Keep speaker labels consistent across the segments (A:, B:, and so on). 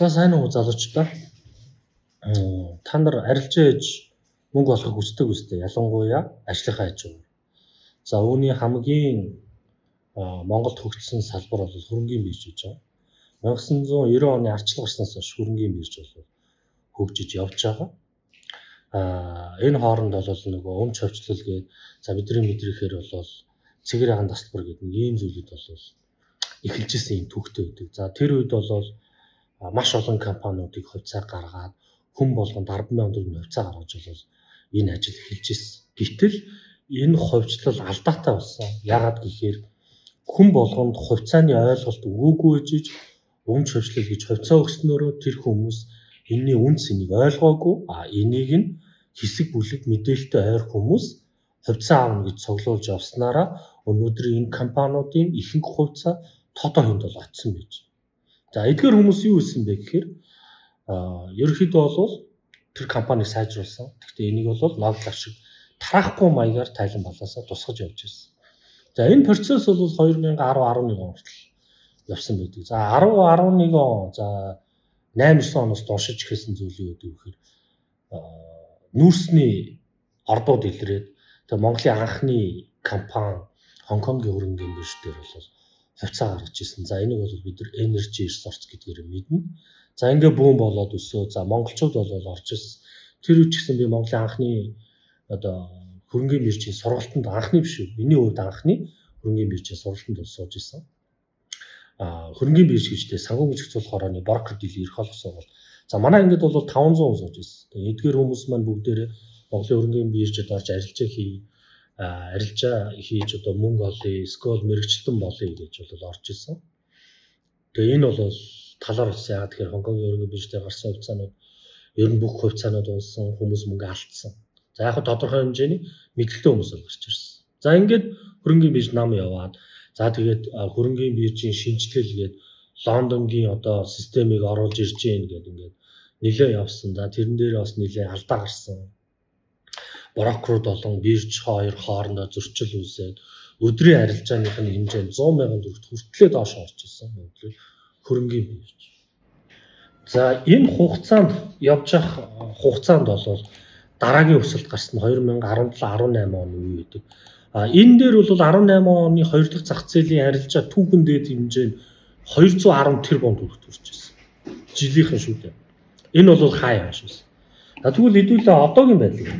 A: За сайн уу залуучдаа. Та нар арилжаа ээж мөнгө олохыг хүсдэг үстэй. Ялангуяа ажлынхаа хажуугаар. За үүний хамгийн Монголд хөгжсөн салбар бол хөрөнгийн бирж гэж байна. 1990 оны ардчлал гарснаас хойш хөрөнгийн бирж бол хөгжиж явж байгаа. Энэ хооронд бол нөгөө өмч хөвчлөл гээд за бидний мэдрээхээр бол цэгэр хаан тасалбар гэдэг нэг ийм зүйлүүд бол эхэлжсэн юм түүхтэй байдаг. За тэр үед бол маш олон компаниудыг хувьцаа гаргаад хүн болгонд 10,000 төгрөгийн хувьцаа гаргаж бол энэ ажил эхэлж ирсэн. Гэтэл энэ хувьчлал алдаатай болсон. Яагаад гэхээр хүн болгонд хувьцааны ойлголт өгөөгүй ээжиж өмч хувьчлал гэж хувьцаа өгснөөрөө тэр хүмүүс энэний үн цэнийг ойлгоогүй. Энийг нь хэсэг бүлэг мэдээлэлтэй ойр хүмүүс хувьцаа аавна гэж цуглуулж явснараа өнөөдөр энэ компаниудын ихэнх хувьцаа тото хүнд бол очсон байж. За эдгээр хүмүүс юу хэлсэн бэ гэхээр ерөнхийдөө бол тэр компани сайжруулсан. Гэхдээ энийг бол ноглох шиг тарахгүй маягаар тайлан балаасаа тусгаж явж ирсэн. За энэ процесс бол 2010-11 он хүртэл явсан байдаг. За 10-11 он за 8-9 оноос дуншиж эхэлсэн зүйл юу гэдэг вэ гэхээр нүүрсний ордууд илрээд тэгээ Монголын анхны компани Хонконгийн хөрөнгийн бирж дээр бол хувьцаа гаргаж ирсэн. За энийг бол бид нар Energy Resource гэдгээр мэднэ. За ингээ бүүн болоод өсөө. За монголчууд бол орж ирсэн. Тэр үуч гэсэн би Монголын анхны хөрөнгийн биржийн сургалтанд анхны биш үү? Миний хувьд анхны хөрөнгийн биржийн сургалтанд сууж ирсэн. Хөрөнгийн бирж гэжтэй санхүүгийн зохицуулах хорооны брокер дийлэн эрх олох сургалт. За манай ингээд бол 500 сууж ирсэн. Тэгээ эдгээр хүмүүс маань бүгдээрээ Монголын хөрөнгийн биржид орж арилжаа хийж одоо мөнгө олъё, скол мэрэгчлэн болъё гэж бол орж ирсэн. Тэгээ энэ бол талаар болсон. Яагаад тэгэхээр Хонконгийн хөрөнгийн биржээр гарсан хувьцаанууд ер нь бүх хувьцаанууд унсан, хүмүүс мөнгө алдсан. За яг тодорхой хэмжээний мэдлэгтэй хүмүүс бол гарч ирсэн. За ингээд хөрөнгийн бирж нам яваад за тэгээд хөрөнгийн биржийн шинжилгээгээд Лондонгийн одоо системийг оруулж ирж гин гэдэг ингээд нэлээ явсан. За тэрэн дээр бас нэлээ алдаа гарсан. Брокерууд болон бирж хоёр хоорондоо зөрчил үүсээд өдрийн арилжааных нь хэмжээ 100,000 төгрөгт хүртлээр доош орж ирсэн. Хөрөнгийн бирж. За энэ хугацаанд явж явах хугацаанд бол дараагийн өсөлт гарсан нь 2017-18 оны үе гэдэг. Энэ дээр бол 18 оны 2 дахь зах зээлийн арилжаа түүхэн дээд хэмжээ нь 210 тэрбум төгрөгт хүрч ирсэн. Жилийнхэн шүү дээ. Энэ бол хай юм шээс. Тэгвэл хэдүүлээ одоогийн байдлыг.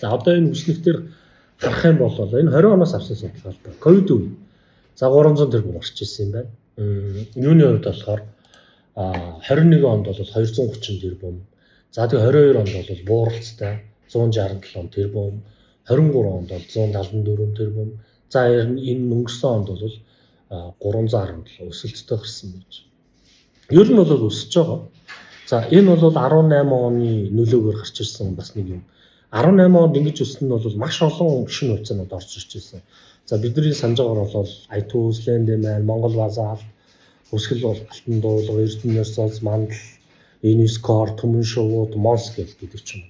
A: За одоо энэ хүснэгтэр харах юм бол энэ 20 оноос авсан судалгаа л да. Ковид үе. За 300 тэрбум гарч ирсэн юм байна. Юуны хувьд болохоор 21 онд бол 230 тэрбум. За тэгээ 22 онд бол бууралцтай 167 тэрбум. 23 онд бол 174 тэрбум. За энэ өнгөрсөн онд бол 317 өсөлттэй гарсан байж. Ер нь бол өсөж байгаа. За энэ бол 18 оны нөлөөгөөр гарч ирсэн бас нэг юм. 18 онд ингэж өссөн нь бол маш олон шинэ хувьцаанууд орж ирж байсан. За бидний санаж байгаагаар бол iTools, Lendman, Монгол Базар, Өсгөл Алтан дуулга, Эрдэнэ Resource, Мандал, Uniscore, Түмэн шувууд, Mons гэдэг ч юм.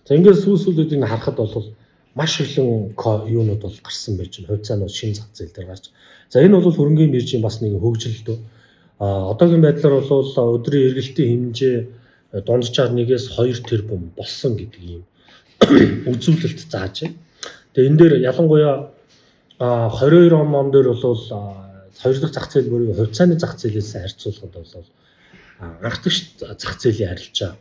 A: За ингээд сүүсүүдийг харахад бол маш ихлэн юунууд бол гарсан байж байна. Хувьцаанууд шинэ зах зээл дээр гарч. За энэ бол хөрөнгийн биржийн бас нэг хөгжил дөө. Одоогийн байдлаар бол өдрийн эргэлтийн хэмжээ дунджаар 1-2 тэрбум болсон гэдэг юм үзүүлэлт зааж байна. Тэгээ энэ дээр ялангуяа 22 он дээр бол хоёр дахь зах зээл буюу хувьцааны зах зээлээс харьцуулахад бол анх дахь зах зээлийн арилжаа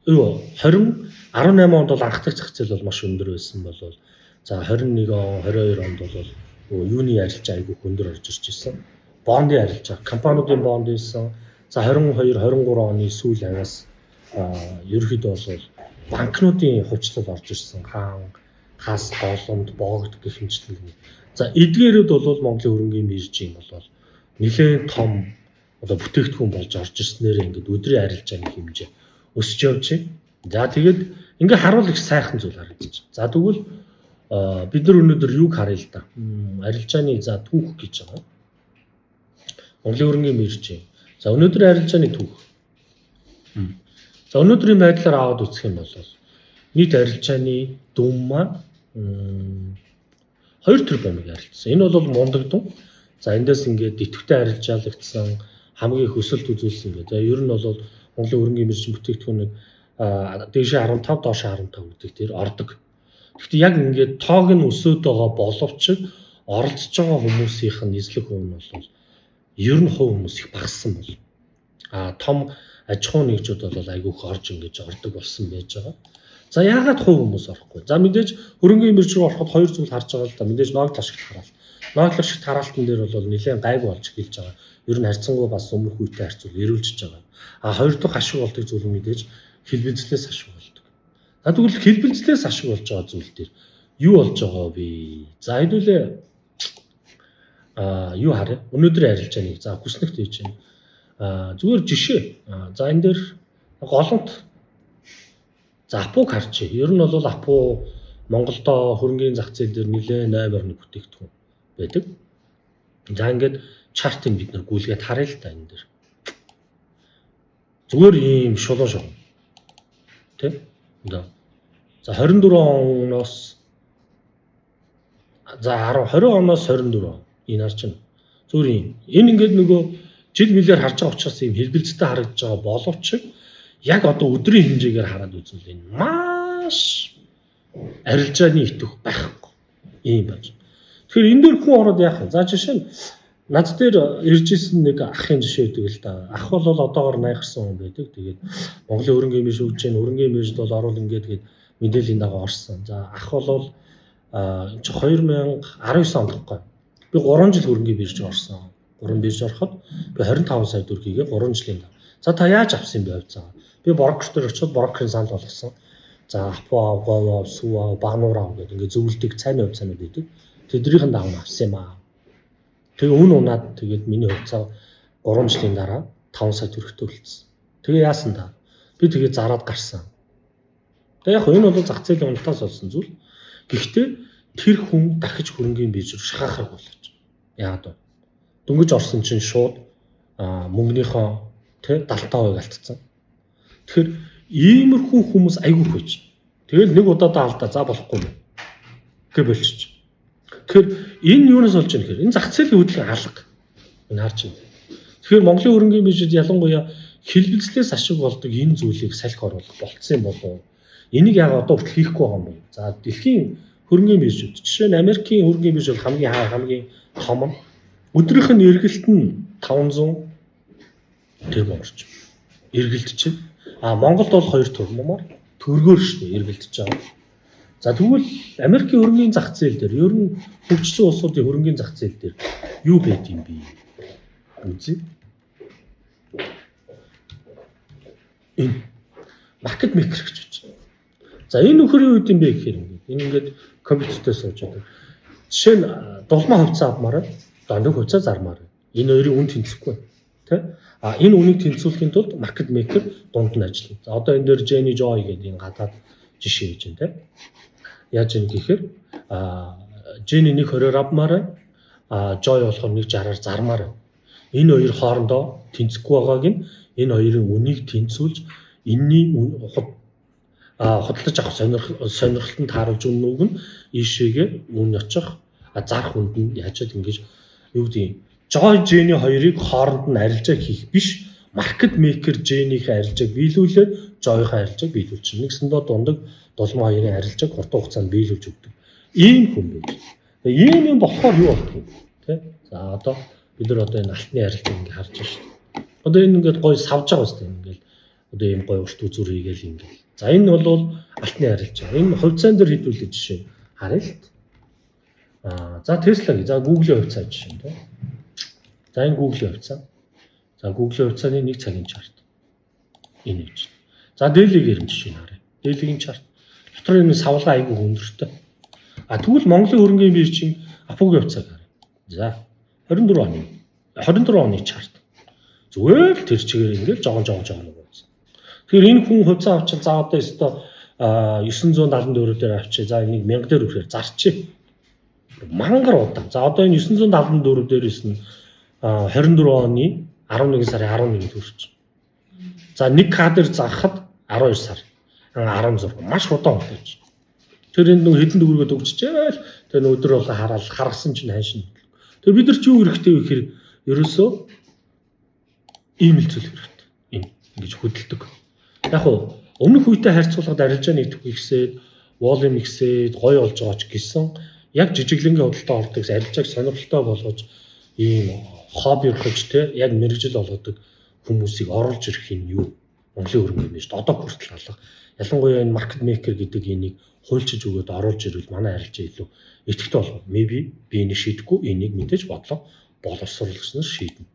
A: 18 онд бол анх дахь зах зээл бол маш өндөр байсан бол за 21 он 22 онд бол юуны арилжаа айгүй өндөр орж ирж ирсэн. Бондын арилжаа, компаниудын бонд байсан. За 22 23 оны сүүл аваас ерөөхдөө бол банкнуудын хувьчлал орж ирсэн. Хаас голомт богд гэх хэмжлэг. За эдгээрүүд бол Монголын хөрөнгийн биржийн бол нэлээд том одоо бүтээгдэхүүн болж орж ирснээр ингээд өдрийн арилжааны хэмжээ өсөж явж байна. За тэгээд ингээд харуул их сайхан зүйл харагдаж байна. За тэгвэл бид нар өнөөдөр юг харъя л да. Арилжааны за түүх гэж байгаа. Монголын хөрөнгийн биржийн. За өнөөдрийн арилжааны түүх. За өнөөдрийн байдлаар аваад үзэх юм бол нийт арилжааны дүн маань 2 тэрбумыг арилжсан. Энэ бол мундаг дүн. За эндээс ингээд идэвхтэй арилжаалагдсан хамгийн хөсөлт үзүүлсэн гэдэг. За ер нь бол Монголын хөрөнгөний мэргэжлийн бүтээгдэхүүнийг дээшээ 15 доошоо 15 гэдэг дээр ордог. Гэхдээ яг ингээд тоог нь өсөөд байгаа боловч оролцож байгаа хүмүүсийнх нь эзлэх хувь нь бол ер нь хувь хүмүүс их багассан бол. Том аж ахуй нэгжүүд бол айгүйх орж ингэж ордог болсон байж байгаа. За яагаад хувь хүмүүс орохгүй? За мэдээж хөрөнгөний мэргэж рүү ороход хоёр зүйл харж байгаа л да. Мэдээж ноогдол ашигт хараалт. Ноогдол ашигт хараалтан дээр бол нэлээд гайгүй болж эхэлж байгаа. Ер нь харьцангуй бас өмнөх үетэй харьцуул эрүүлжиж байгаа. Хоёр дахь ашиг болдог зүйл нь мэдээж хэлбэлзлээс ашиг болдог. За тэгвэл хэлбэлзлээс ашиг болж байгаа зүйл дээр юу болж байгаа вэ? За хэдүүлээ юу харъя? Өнөөдөр ярилж байгаа нэг за хүснэгт хийж байна. Зүгээр жишээ. За энэ дээр голомт за апуг харчих. Ер нь бол апу Монголдо хөрөнгөний зах зээл дээр нэлээд 8.1 бүтээгдэхүүн байдаг. За ингээд чартыг бид нар гүйлгээд харъя л та энэ дээр. Зүгээр ийм шулуун шүү. Тэ? За 24 оноос за 20 оноос 24 энэ харж байна. Зүгээр ийм. Энэ ингээд нөгөө жил мэлээр харж байгаа учраас ийм хэлбэлцтэй харагдаж байгаа боловч яг одоо өдрийн хэмжээгээр хараад үзвэл энэ маш арилжааны итэх байхгүй ийм байна. Тэгэхээр энэ дээр хүн ороод яах вэ? За жишээ нь над дээр ирж исэн нэг ахын жишээ өгдөг л да. Ах бол одоогоор 80 гарсан хүн байдаг. Тэгээд Монголын хөрөнгөний мэргэж шүүж जैन хөрөнгөний мэргэжд бол оруул ингээд мэдээллийн дагуу орсон. За ах бол 2019 онд гэхгүй. Би 3 жил хөрөнгөний мэргэжд орсон. 3 бирж ороход би 25 сая төгрөгийг 3 жилийн даа. За та яаж авсан бэ хувьцаа? Би брокер очоод брокерын санд болгосон. За апо авгаа, суу багнуур гэдэг ингээд зөвлөдөг цайны хувьцаанууд байдаг. Тэднийхэн дагуу авсан юм аа. Тэгээ үн унаад тэгээд миний хувьцаа 3 жилийн дараа 5 сая төгрөгтэй үлдсэн. Тэгээ яасан та? Би тэгээ зараад гарсан. Тэгээ яг энэ бол зах зээлийн уналтаас олсон зүйл. Гэхдээ тэр хүн дахиж хөрөнгөний бирж рүү шахахыг болгож. Яагаад вэ? Дөнгөж орсон чинь шууд мөнгөнийхөө 75% алдсан. Тэгэхээр иймэрхүү хүмүүс айгүйх байж. Тэгэл нэг удаадаа алдаа за болохгүй юм. Гэ болчих. Тэгэхээр энэ юунаас болж байгаа нөхөр? Энэ зах зээлийн хөдөлгөөний алга. Энэ харж байна. Тэгэхээр Монголын хөрөнгөний биржид ялангуяа хэлбэлцлээс ашиг болдог энэ зүйлийг салхи оруулах болцсон юм болов. Энийг яг одоо хүртэл хийхгүй байгаа юм байна. За дэлхийн хөрөнгөний биржүүд жишээ нь Америкийн хөрөнгөний бирж бол хамгийн том нь өдрийнх нь эргэлт нь 500 тэрбум орж. Эргэлт чинь Монголд бол 2 тэрбумаар төгрөгөөр шүү дээ эргэлдэж байгаа. За тэгвэл Америкийн хөрөнгөний зах зээл дээр ер нь хөгжсөн улсуудын хөрөнгөний зах зээл дээр юу байд юм бэ? Үзье. Энэ маркет мейкер гэж байна. За энэ нөхөр юу гэдэм бэ гэхээр энэ ингээд компьютертэй сууж байгаа. Жишээ нь дулмаа хувьцаа авмаар нэг хувьцаа зармаар. Энэ хоёрын үн тэнцэхгүй. Тэ? Энэ үнийг тэнцвүүлэхийн тулд маркет мейкер дунд нь ажиллана. За одоо энэ дээр Jenny Joy гэдэг энэ гадаад жишээ гэж байна, тэ? Яаж юм гэхээр Jenny 1.20-оор авмаар, Joy болохоор 1.60-аар зармаар. Энэ хоёр хоорондоо тэнцэхгүй байгааг нь энэ хоёрын үнийг тэнцвүүлж энэний худалдаж авах сонирхолтод тааруулж өгнөг нь ийшээгээ үн очих зарах үнд нь яачаад ингэж юу гэдэг Joy Jenny хоёрыг хооронд нь арилжааг хийх биш маркет мейкер Jenny-ийн арилжааг биелүүлээд Joy-ийн арилжааг биелүүлчихнэ. Нэгсэндээ дундаг дулмаа хоёрын арилжааг хурдан хугацаанд биелүүлж өгдөг. Ийм хүн байна. Тэгээ ийм болохоор юу болдгоо тий? За одоо бид нар одоо энэ алтны арилжааг ингэ харж байна шүү дээ. Одоо энэ ингээд гоё савж байгаа үстэй ингээд одоо ийм гоё урт үзүр хийгээл ингээд. За энэ бол алтны арилжаа. Энэ хувьцаан дээр хэдүүлээ жишээ харъя л. За Tesla-гийн за Google-ийн хувьцаа жишээ нь тий. За энэ Google-ийн хувьцаа. За Google-ийн хувьцааны 1 цагийн чарт. Энэ гэж. За Daily-гээр жишээ харъя. Daily-гийн чарт. Дотор энэ савлгаа айгүй өндөртэй. Тэгвэл Монголын хөрөнгөний биржийн Апугийн хувьцааг харъя. За 24 оны чарт. Зүгээр л тэр чигээр ингээд жогон байсан. Тэгэхээр энэ хүн хувьцаа авчил за одоо өстой 974 дээр авчи. За энийг 1000 дээр өгөхөөр зарчи. Мангар удаа. За одоо энэ 974 дээрээс нь 24 оны 11 сарын 11-нд хүрч. За нэг кадр заахад 12 сар 16 маш удаан болж. Тэр энэ нэг хэдэн төгрөгөд өгчжээл тэр өдөр болго хараад харгасан чинь хайшин. Тэр бид нар ч юу хэрэгтэй вэ гэхээр ерөөсөө Ийм л зүйл хэрэгтэй. Энэ ингэж хөдөлдөг. Яг хуу өмнөх үетэй харьцуулахад арилжаа нэгтгэх ихсээд, волюм ихсээд, гоё болж байгаа ч гэсэн яг жижиглэнгийн худалдаа ордог арилжааг сонирхолтой болгож ийм хобби болгож те яг мэрэгжил болгодог хүмүүсийг оруулж ирэх юм юу? Монголын хөрөнгө юм шүү дээ. Одоо хүртэл алга. Ялангуяа энэ маркет мейкер гэдэг энийг хуульчиж өгөөд оруулж ирвэл манай арилжаа илүү идэвхтэй болно. Maybe би энийг шийдэхгүй, энийг мэдээж бодлоо боловсруулагч нар шийднэ.